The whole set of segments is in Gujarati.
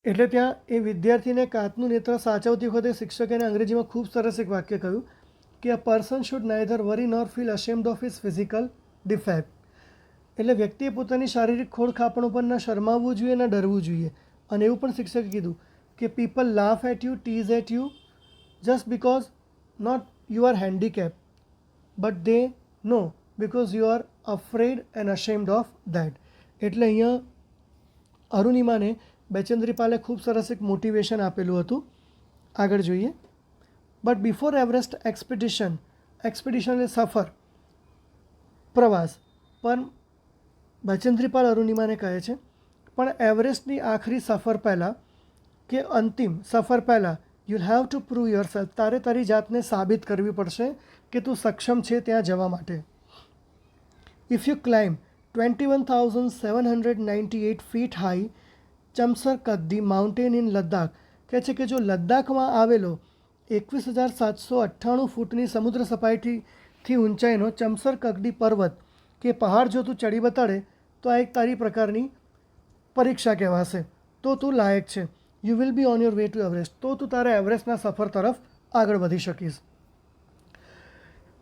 એટલે ત્યાં એ વિદ્યાર્થીને કાચનું નેત્ર સાચવતી વખતે શિક્ષકે એને અંગ્રેજીમાં ખૂબ સરસ એક વાક્ય કહ્યું કે a person should neither worry nor feel ashamed of his physical defect. એટલે વ્યક્તિએ પોતાની શારીરિક ખોડખાપણું પર ન શરમાવવું જોઈએ, ન ડરવું જોઈએ. અને એવું પણ શિક્ષકે કીધું કે people laugh at you, tease at you just because not you are handicap, but they know because you are afraid and ashamed of that. એટલે અહીંયા અરુણિમાને બેચેન્દ્રીપાલે ખૂબ સરસ એક મોટિવેશન આપેલું હતું. આગળ જોઈએ. બટ બિફોર એવરેસ્ટ એક્સપિડિશન એટલે સફર, પ્રવાસ. પણ બેચેન્દ્રીપાલ અરુણિમાને કહે છે પણ એવરેસ્ટની આખરી સફર પહેલાં કે અંતિમ સફર પહેલાં you have to prove yourself. તારે તારી જાતને સાબિત કરવી પડશે કે તું સક્ષમ છે ત્યાં જવા માટે. If you climb 21,798 feet high Chamser કદ્દી માઉન્ટેન ઇન લદ્દાખ, કહે છે કે જો લદ્દાખમાં આવેલો 21,798 ફૂટની સમુદ્ર સપાટીથી ઊંચાઈનો ચમસર કગડી પર્વત કે પહાડ જો તું ચડી બતાડે તો આ એક તારી પ્રકારની પરીક્ષા કહેવાશે. તો તું લાયક છે. You will be on your way to Everest. તો તું તારા એવરેસ્ટના સફર તરફ આગળ વધી શકીશ.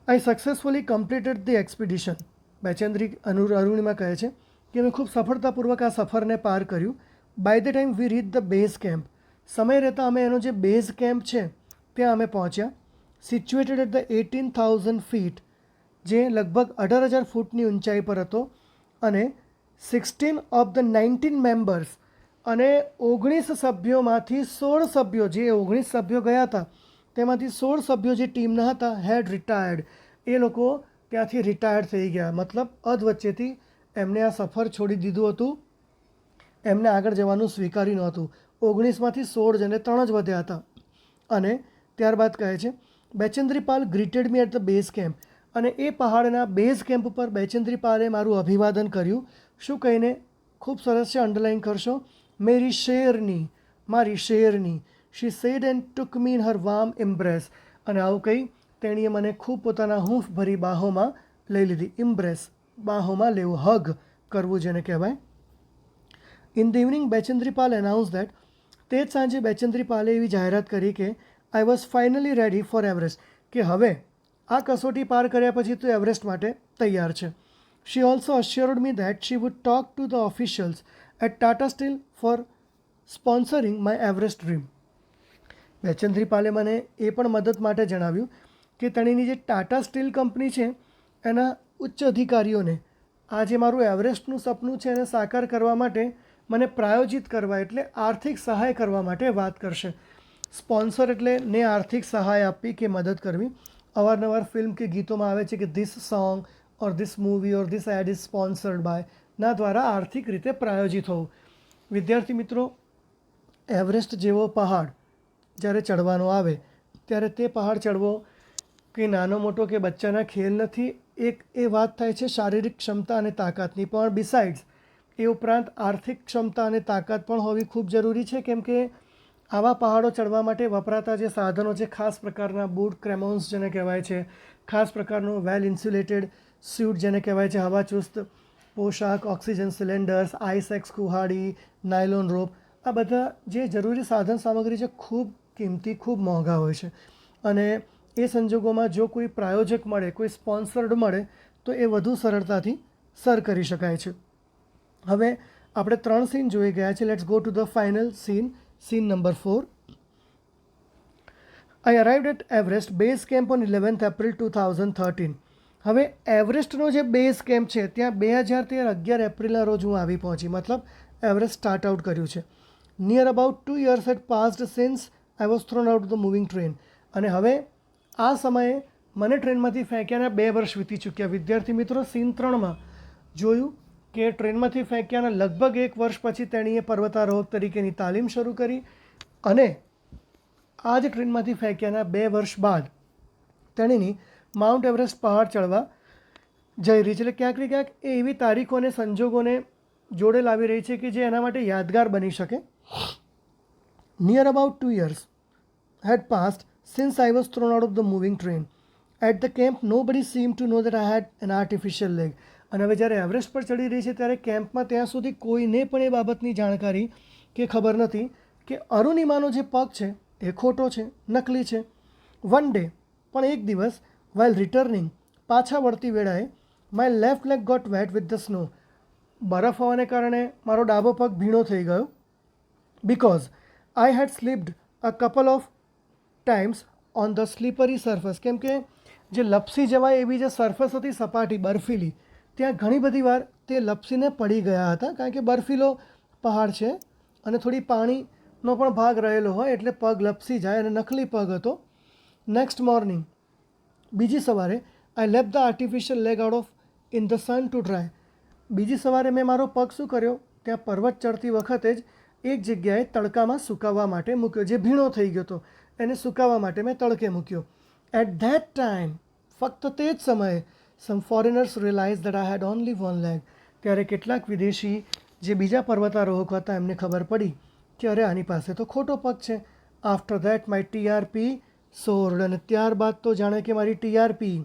I successfully completed the expedition. Arunima કહે છે કે મેં ખૂબ સફળતાપૂર્વક આ સફરને પાર કર્યું. By the time we reach the base camp. સમય રહેતા અમે એનો જે બેઝ કેમ્પ છે ત્યાં અમે પહોંચ્યા. સિચ્યુએટેડ એટ ધ 18,000 ફીટ, જે લગભગ 18,000 ફૂટની ઊંચાઈ પર હતો. અને 16 ઓફ ધ 19 મેમ્બર્સ, અને 19 સભ્યોમાંથી 16 સભ્યો, જે 19 સભ્યો ગયા હતા તેમાંથી 16 સભ્યો જે ટીમના હતા હેડ રિટાયર્ડ. એ લોકો ત્યાંથી રિટાયર્ડ થઈ ગયા, મતલબ અધવચ્ચેથી એમને આ સફર છોડી દીધું હતું, એમને આગળ જવાનું સ્વીકાર્યું નહોતું. 19માંથી 16 જણે 3 જ વધ્યા હતા. અને ત્યારબાદ કહે છે બેચેન્દ્રીપાલ greeted me at the base camp. અને એ પહાડના બેઝ કેમ્પ ઉપર બેચેન્દ્રીપાલે મારું અભિવાદન કર્યું. શું કહીને? ખૂબ સરસ છે, અંડરલાઇન કરશો. મેરી શેરની, મારી શેરની. She said and took me in her warm embrace. અને આવું કહી તેણીએ મને ખૂબ પોતાના હૂંફ ભરી બાહોમાં લઈ લીધી. ઇમ્બ્રેસ, બાહોમાં લેવું, હગ કરવું જેને કહેવાય. In the evening બેચેન્દ્રીપાલ announce that. તે જ સાંજે બેચેન્દ્રીપાલે એવી જાહેરાત કરી કે I was finally ready for Everest, કે હવે આ કસોટી પાર કર્યા પછી તો એવરેસ્ટ માટે તૈયાર છે. She also assured me that she would talk to the officials at Tata Steel for sponsoring my Everest dream. બેચેન્દ્રીપાલે મને એ પણ મદદ માટે જણાવ્યું કે તેણીની જે ટાટા સ્ટીલ કંપની છે એના ઉચ્ચ અધિકારીઓને આ જે મારું એવરેસ્ટનું સપનું છે એને સાકાર કરવા માટે મને પ્રાયોજિત કરવા, એટલે આર્થિક સહાય કરવા માટે વાત કરશે. સ્પોન્સર એટલે ને આર્થિક સહાય આપવી કે મદદ કરવી. અવારનવાર ફિલ્મ કે ગીતોમાં આવે છે કે this song or this movie or this ad is sponsored by, ના દ્વારા આર્થિક રીતે પ્રાયોજિત હોવું. વિદ્યાર્થી મિત્રો, એવરેસ્ટ જેવો પહાડ જ્યારે ચડવાનો આવે ત્યારે તે પહાડ ચડવો કંઈ નાનો મોટો કે બચ્ચાના ખેલ નથી. એક એ વાત થાય છે શારીરિક ક્ષમતા અને તાકાતની, પણ બિસાઇડ્સ એ ઉપરાંત આર્થિક ક્ષમતા અને તાકાત પણ હોવી ખૂબ જરૂરી છે. કેમ કે આવા પહાડો ચડવા માટે વપરાતા જે સાધનો છે, ખાસ પ્રકારના બૂટ, ક્રેમોન્સ જેને કહેવાય છે, ખાસ પ્રકારનું વેલ ઇન્સ્યુલેટેડ સ્યુટ જેને કહેવાય છે, હવાચુસ્ત પોશાક, ઓક્સિજન સિલિન્ડર્સ, આઈસેક્સ કુહાડી, નાયલોન રોપ, આ બધા જે જરૂરી સાધન સામગ્રી છે ખૂબ કિંમતી, ખૂબ મોંઘા હોય છે. અને એ સંજોગોમાં જો કોઈ પ્રાયોજક મળે, કોઈ સ્પોન્સર્ડ મળે તો એ વધુ સરળતાથી સર કરી શકાય છે. હવે આપણે 3 સીન જોઈ ગયા છે. Let's go to the final scene. Scene number 4. I arrived at Everest base camp on 11th April 2013. હવે એવરેસ્ટનો જે બેઝ કેમ્પ છે ત્યાં 2013 11 એપ્રિલના રોજ હું આવી પહોંચી, મતલબ એવરેસ્ટ સ્ટાર્ટ આઉટ કર્યું છે. Near about 2 years had passed since I was thrown out the moving train. અને હવે આ સમયે મને ટ્રેનમાંથી ફેંક્યાના 2 વર્ષ વીતી ચૂક્યા. વિદ્યાર્થી મિત્રો, સીન 3માં જોયું કે ટ્રેનમાંથી ફેંક્યાના લગભગ 1 વર્ષ પછી તેણીએ પર્વતારોહક તરીકેની તાલીમ શરૂ કરી. અને આ જ ટ્રેનમાંથી ફેંક્યાના 2 વર્ષ બાદ તેણીની માઉન્ટ એવરેસ્ટ પહાડ ચડવા જઈ રહી છે. એટલે ક્યાંક ને ક્યાંક એ એવી તારીખો અને સંજોગોને જોડે લાવી રહી છે કે જે એના માટે યાદગાર બની શકે. Near about 2 years had passed since I was thrown out of the moving train. At the camp, nobody seemed to know that I had an artificial leg. અને હવે જ્યારે એવરેસ્ટ પર ચડી રહી છે ત્યારે કેમ્પમાં ત્યાં સુધી કોઈને પણ એ બાબતની જાણકારી કે ખબર નથી કે અરુણિમાનો જે પગ છે એ ખોટો છે, નકલી છે. વન ડે, પણ એક દિવસ, વાઇલ રિટર્નિંગ, પાછા વળતી વેળાએ, my left leg got wet with the snow, બરફ હોવાને કારણે મારો ડાબો પગ ભીણો થઈ ગયો. Because I had slipped a couple of times on the slippery surface, કેમ કે જે લપસી જવાય એવી જે સરફેસ હતી, સપાટી બર્ફીલી, ત્યાં ઘણી બધી વાર તે લપસીને પડી ગયા હતા, કારણ કે બર્ફીલો પહાડ છે અને થોડી પાણીનો પણ ભાગ રહેલો હોય એટલે પગ લપસી જાય, અને નકલી પગ હતો. નેક્સ્ટ મોર્નિંગ, બીજી સવારે, I left the artificial leg out of in the sun to dry, બીજી સવારે મેં મારો પગ શું કર્યો, ત્યાં પર્વત ચડતી વખતે જ એક જગ્યાએ તડકામાં સુકાવવા માટે મૂક્યો, જે ભીણો થઈ ગયો હતો એને સુકાવવા માટે મેં તડકે મૂક્યો. એટ ધેટ ટાઈમ, ફક્ત તે જ સમયે, some foreigners realise that I had only one leg, ત્યારે કેટલાક વિદેશી જે બીજા પર્વતારોહકો હતા એમને ખબર પડી કે અરે આની પાસે તો ખોટો પગ છે. આફ્ટર ધેટ માય ટીઆરપી સોર્ડ, અને ત્યારબાદ તો જાણે કે મારી ટીઆરપી,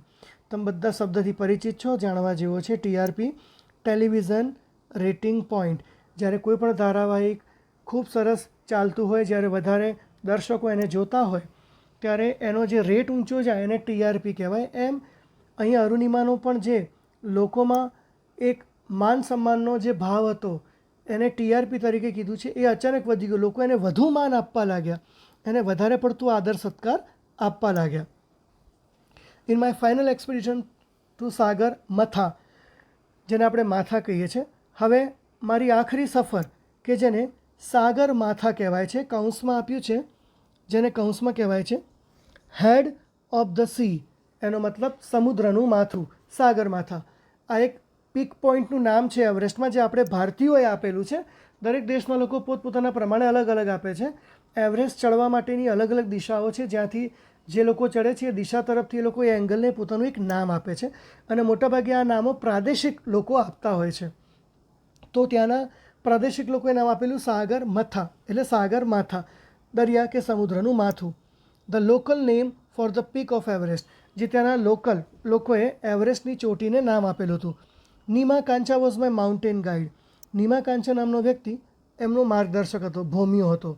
તમે બધા શબ્દથી પરિચિત છો, જાણવા જેવો છે. ટીઆરપી, ટેલિવિઝન રેટિંગ પોઈન્ટ, જ્યારે કોઈ પણ ધારાવાહિક ખૂબ સરસ ચાલતું હોય, જ્યારે વધારે દર્શકો એને જોતા હોય ત્યારે એનો જે રેટ ઊંચો જાય એને ટીઆરપી કહેવાય. એમ અહીંયા અરુણિમાનો પણ જે લોકોમાં એક માન સન્માનનો જે ભાવ હતો એને ટીઆરપી તરીકે કીધું છે, એ અચાનક વધી ગયો. લોકો એને વધુ માન આપવા લાગ્યા, એને વધારે પડતું આદર સત્કાર આપવા લાગ્યા. In my final expedition to Sagarmatha, જેને આપણે માથા કહીએ છીએ, હવે મારી આખરી સફર કે જેને સાગર માથા કહેવાય છે, કૌંસમાં આપ્યું છે, જેને કૌંસમાં કહેવાય છે હેડ ઓફ ધ સી, એનો મતલબ સમુદ્રનું માથું, સાગર માથા. આ એક પીક પોઈન્ટનું નામ છે એવરેસ્ટમાં, જે આપણે ભારતીયોએ આપેલું છે. દરેક દેશના લોકો પોતપોતાના પ્રમાણે અલગ અલગ આપે છે. એવરેસ્ટ ચડવા માટેની અલગ અલગ દિશાઓ છે, જ્યાંથી જે લોકો ચડે છે એ દિશા તરફથી એ લોકો એ એંગલને પોતાનું એક નામ આપે છે, અને મોટાભાગે આ નામો પ્રાદેશિક લોકો આપતા હોય છે. તો ત્યાંના પ્રાદેશિક લોકોએ નામ આપેલું સાગર મથા, એટલે સાગર માથા, દરિયા કે સમુદ્રનું માથું. The local name for the peak of Everest, જે ત્યાંના લોકલ લોકોએ એવરેસ્ટની ચોટીને નામ આપેલું હતું. Nima Kancha was my mountain guide, Nima Kancha નામનો વ્યક્તિ એમનો માર્ગદર્શક હતો, ભોમિયો હતો.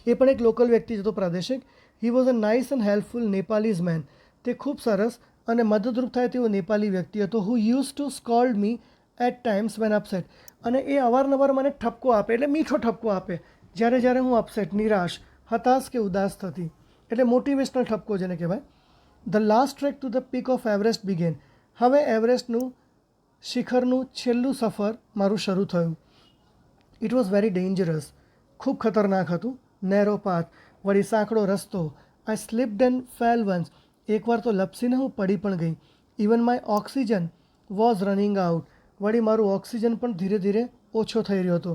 એ પણ એક લોકલ વ્યક્તિ હતો, પ્રાદેશિક. He was a nice and helpful Nepalese man, તે ખૂબ સરસ અને મદદરૂપ થાય તેવો નેપાલી વ્યક્તિ હતો. Who use to scold me at times when upset, અને એ અવારનવાર મને ઠપકો આપે, એટલે મીઠો ઠપકો આપે જ્યારે જ્યારે હું અપસેટ, નિરાશ, હતાશ કે ઉદાસ થતી, એટલે મોટિવેશનલ ઠપકો જેને કહેવાય. The last track to the peak of Everest began, હવે એવરેસ્ટનું શિખરનું છેલ્લું સફર મારું શરૂ થયું. ઇટ વોઝ વેરી ડેન્જરસ, ખૂબ ખતરનાક હતું. નેરો પાથ, વળી સાંકડો રસ્તો. આઈ સ્લીપ્ડ એન્ડ ફેલ વન્સ, એકવાર તો લપસીને હું પડી પણ ગઈ. Even my oxygen was running out, વળી મારું ઓક્સિજન પણ ધીરે ધીરે ઓછો થઈ રહ્યો હતો.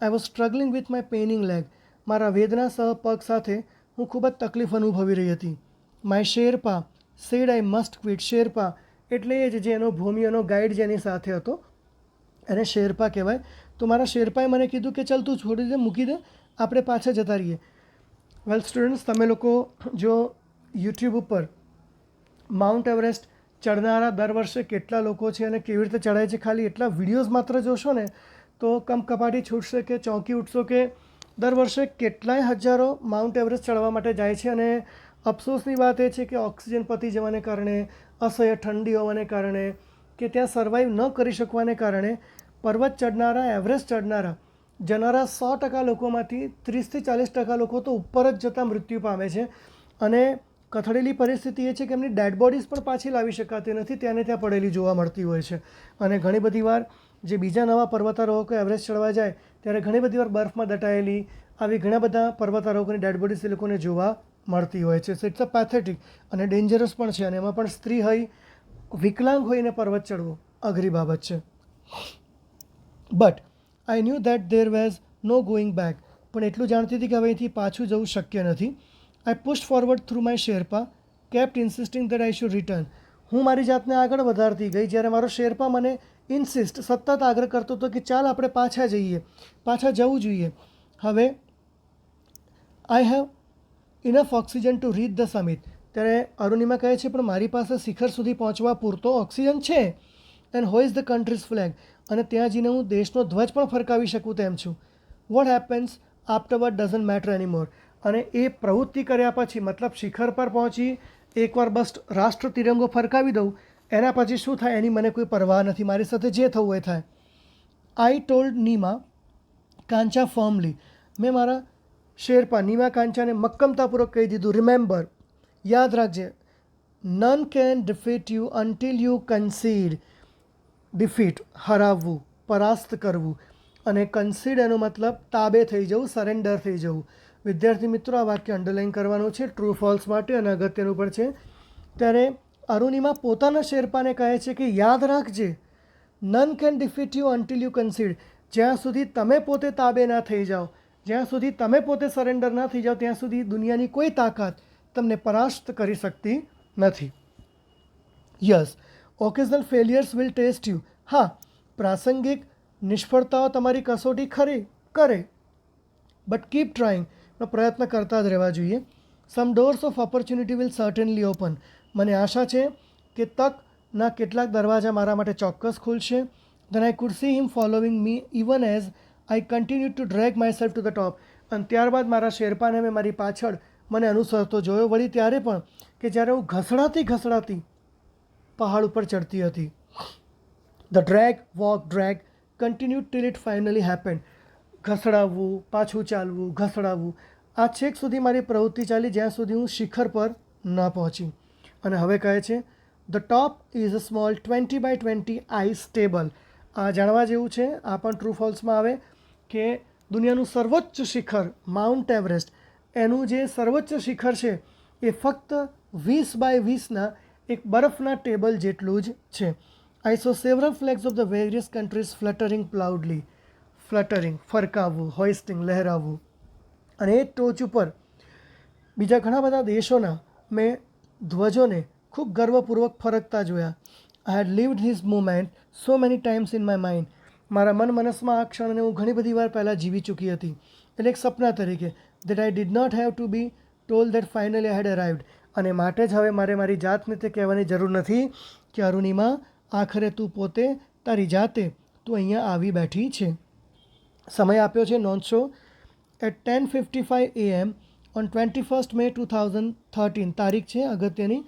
I was struggling with my paining leg, મારા વેદના સહ પગ સાથે હું ખૂબ જ તકલીફ અનુભવી રહી હતી. My Sherpa said I must quit, Sherpa એટલે એ જ જે એનો ભૂમિઓનો ગાઈડ જેની સાથે હતો એને શેરપા કહેવાય. તો મારા શેરપાએ મને કીધું કે ચાલ તું છોડી દે, મૂકી દે, આપણે પાછા જતા રહીએ. વેલ સ્ટુડન્ટ્સ, તમે લોકો જો યુટ્યુબ ઉપર માઉન્ટ એવરેસ્ટ ચડનારા દર વર્ષે કેટલા લોકો છે અને કેવી રીતે ચડાય છે, ખાલી એટલા વિડીયોઝ માત્ર જોશો ને તો કમકપાટી છૂટશે કે ચોંકી ઉઠશો કે દર વર્ષે કેટલાય હજારો માઉન્ટ એવરેસ્ટ ચડવા માટે જાય છે. અને અફસોસની વાત એ છે કે ઓક્સિજન પતી જવાને કારણે, અસહ્ય ઠંડી હોવાને કારણે કે ત્યાં સર્વાઈવ ન કરી શકવાને કારણે પર્વત ચડનારા, એવરેસ્ટ ચડનારા જનારા 100% લોકોમાંથી 30થી 40% લોકો તો ઉપર જ જતાં મૃત્યુ પામે છે. અને કથળેલી પરિસ્થિતિ એ છે કે એમની ડેડ બોડીઝ પણ પાછી લાવી શકાતી નથી, ત્યાંને ત્યાં પડેલી જોવા મળતી હોય છે. અને ઘણી બધી વાર જે બીજા નવા પર્વતારોહકો એવરેસ્ટ ચડવા જાય ત્યારે ઘણી બધી વાર બરફમાં દટાયેલી આવી ઘણા બધા પર્વતારોહકોની ડેડ બોડીઝ એ લોકોને જોવા મળતી હોય છે. સો ઇટ્સ અ પેથેટિક અને ડેન્જરસ પણ છે. અને એમાં પણ સ્ત્રી હોય, વિકલાંગ હોઈને પર્વત ચડવો અઘરી બાબત છે. But I knew that there was no going back, પણ એટલું જાણતી હતી કે હવે અહીંથી પાછું જવું શક્ય નથી. I push forward through my Sherpa, kept insisting that I should return, હું મારી જાતને આગળ વધારતી ગઈ, જ્યારે મારો શેરપા મને ઇન્સિસ્ટ, સતત આગ્રહ કરતો હતો કે ચાલ આપણે પાછા જઈએ, પાછા જવું જોઈએ. હવે I have enough oxygen to reach the summit, ત્યારે અરુણિમા કહે છે પણ મારી પાસે શિખર સુધી પહોંચવા પૂરતો ઓક્સિજન છે. એન્ડ હોઇઝ ધ કન્ટ્રીઝ ફ્લેગ, અને ત્યાં જઈને હું દેશનો ધ્વજ પણ ફરકાવી શકું તેમ છું. What happens આફ્ટરવર્ડ doesn't matter એનીમોર. અને એ પ્રવૃત્તિ કર્યા પછી મતલબ શિખર પર પહોંચી એકવાર બસ રાષ્ટ્ર તિરંગો ફરકાવી દઉં, એના પછી શું થાય એની મને કોઈ પરવા નથી, મારી સાથે જે થવું એ થાય. I told Nima Kancha firmly. મેં મારા શેરપા નીમા કાંચાને મક્કમતાપૂર્વક કહી દીધું, રિમેમ્બર, યાદ રાખજે, none can defeat you until you concede. Defeat હરાવવું, પરાસ્ત કરવું, અને કન્સીડ એનો મતલબ તાબે થઈ જવું, સરેન્ડર થઈ જવું. વિદ્યાર્થી મિત્રો, આ વાક્ય અંડરલાઇન કરવાનું છે ટ્રુ ફોલ્સ માટે અને અગત્યનું પણ છે. ત્યારે અરુણિમા પોતાના શેરપાને કહે છે કે યાદ રાખજે, none can defeat you until you concede. જ્યાં સુધી તમે પોતે તાબે ના થઈ જાઓ, જ્યાં સુધી તમે પોતે સરેન્ડર ના થઈ જાઓ, ત્યાં સુધી દુનિયાની કોઈ તાકાત તમને પરાસ્ત કરી શકતી નથી. Yes, occasional failures will test you. હા, પ્રાસંગિક નિષ્ફળતાઓ તમારી કસોટી ખરી કરે, બટ કીપ ટ્રાઇંગ. પ્રયત્ન કરતા જ રહેવા જોઈએ. Some doors of opportunity will certainly open. મને આશા છે કે તકના કેટલાક દરવાજા મારા માટે ચોક્કસ ખુલશે. Than I could C him following me even as I continue two drag my self to the top. અને ત્યારબાદ મારા શેરપાને મેં મારી પાછળ મને અનુસરતો જોયો, વળી ત્યારે પણ કે જ્યારે હું ઘસડાતી પહાડ ઉપર ચડતી હતી. The drag walk drag continue till it finally happen. ઘસડાવવું, પાછું ચાલવું, ઘસડાવવું, આ છેક સુધી મારી પ્રવૃત્તિ ચાલી જ્યાં સુધી હું શિખર પર ન પહોંચી. અને હવે કહે છે the top is a small 20 by 20 ice table. આ જાણવા જેવું છે. આ પણ ટ્રુ ફોલ્સમાં આવે કે દુનિયાનું સર્વોચ્ચ શિખર માઉન્ટ એવરેસ્ટ, એનું જે સર્વોચ્ચ શિખર છે એ ફક્ત 20 by 20ના એક બરફના ટેબલ જેટલું જ છે. I saw several flags of the various countries fluttering proudly. Fluttering, ફરકાવવું, હોઇસ્ટિંગ, લહેરાવવું. અને એ ટોચ ઉપર બીજા ઘણા બધા દેશોના મેં ધ્વજોને ખૂબ ગર્વપૂર્વક ફરકતા જોયા. I had lived this moment so many times in my mind. મારા મનસમાં આ ક્ષણને હું ઘણી બધી વાર પહેલાં જીવી ચૂકી હતી, એટલે એક સપના તરીકે. That I did not have to be told that finally I had arrived. અને માટે જ હવે મારે મારી જાતને તે કહેવાની જરૂર નથી કે અરુણિમા, આખરે તું પોતે તારી જાતે તું અહીંયા આવી બેઠી છે. સમય આપ્યો છે, નોંધશો. At 10:55 AM on 21 May 2013. તારીખ છે અગત્યની,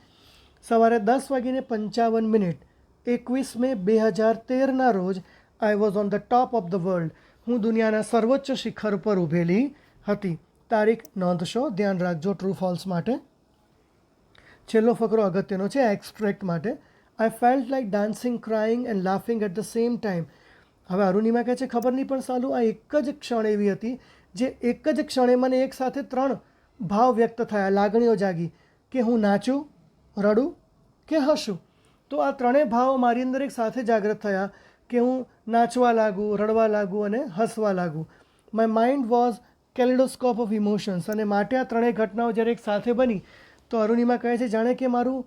સવારે 10:55 21 મે 2013ના રોજ I was on the top of the world. હું દુનિયાના સર્વોચ્ચ શિખર પર ઊભેલી હતી. તારીખ નોંધશો, ધ્યાન રાખજો ટ્રુ ફોલ્સ માટે. છેલ્લો ફકરો અગત્યનો છે એક્સ્ટ્રેક્ટ માટે. I felt like dancing, crying and laughing at the same time. હવે અરુણિમા કહે છે ખબર નહીં પણ સાલું આ એક જ ક્ષણ એવી હતી જે એક જ ક્ષણે મને એક સાથે 3 ભાવ વ્યક્ત થયા, લાગણીઓ જાગી કે હું નાચું, રડું કે હસું. તો આ ત્રણેય ભાવો મારી અંદર એક સાથે જાગૃત થયા કે હું નાચવા લાગું, રડવા લાગું અને હસવા લાગું. My mind was kaleidoscope of emotions. અને માટે આ ત્રણેય ઘટનાઓ જ્યારે એક સાથે બની તો અરુણિમા કહે છે જાણે કે મારું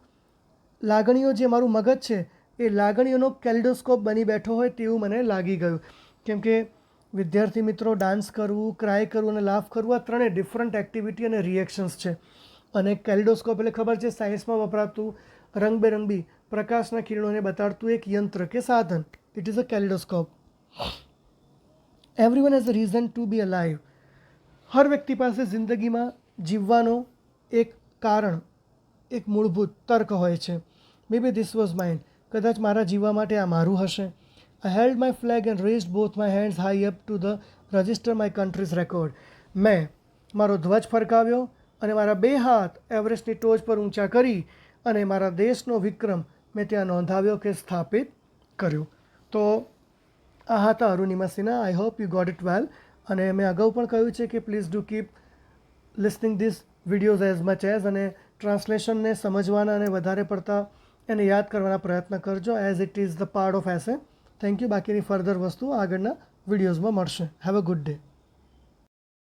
લાગણીઓ, જે મારું મગજ છે એ લાગણીઓનો કેલિડોસ્કોપ બની બેઠો હોય તેવું મને લાગી ગયું. કેમ કે વિદ્યાર્થી મિત્રો, ડાન્સ કરવું, ક્રાય કરવું અને લાફ કરવું આ ત્રણેય ડિફરન્ટ એક્ટિવિટી અને રિએક્શન્સ છે. અને કેલિડોસ્કોપ એટલે ખબર છે સાયન્સમાં વપરાતું રંગબેરંગી પ્રકાશના કિરણોને બતાડતું એક યંત્ર કે સાધન. It is a kaleidoscope. Everyone has a reason to be alive. હર વ્યક્તિ પાસે જિંદગીમાં જીવવાનો એક કારણ, એક મૂળભૂત તર્ક હોય છે. મે બી ધીસ વોઝ માઇન્ડ. કદાચ મારા જીવવા માટે આ મારું હશે. I held my flag and raised both my hands high up to the register my country's record. મેં મારો ધ્વજ ફરકાવ્યો અને મારા 2 હાથ એવરેસ્ટની ટોચ પર ઊંચા કરી અને મારા દેશનો વિક્રમ મેં ત્યાં નોંધાવ્યો કે સ્થાપિત કર્યો. તો આ હતા Arunima Sinha. I hope you got it well. અને મેં અગાઉ પણ કહ્યું છે કે please do keep listening this videos as much as, અને ટ્રાન્સલેશનને સમજવાના અને વધારે પડતા એને યાદ કરવાના પ્રયત્ન કરજો as it is the part of essay. Thank you. બાકીની ફર્ધર વસ્તુ આગળના વિડીયોઝમાં મળશે. Have a good day.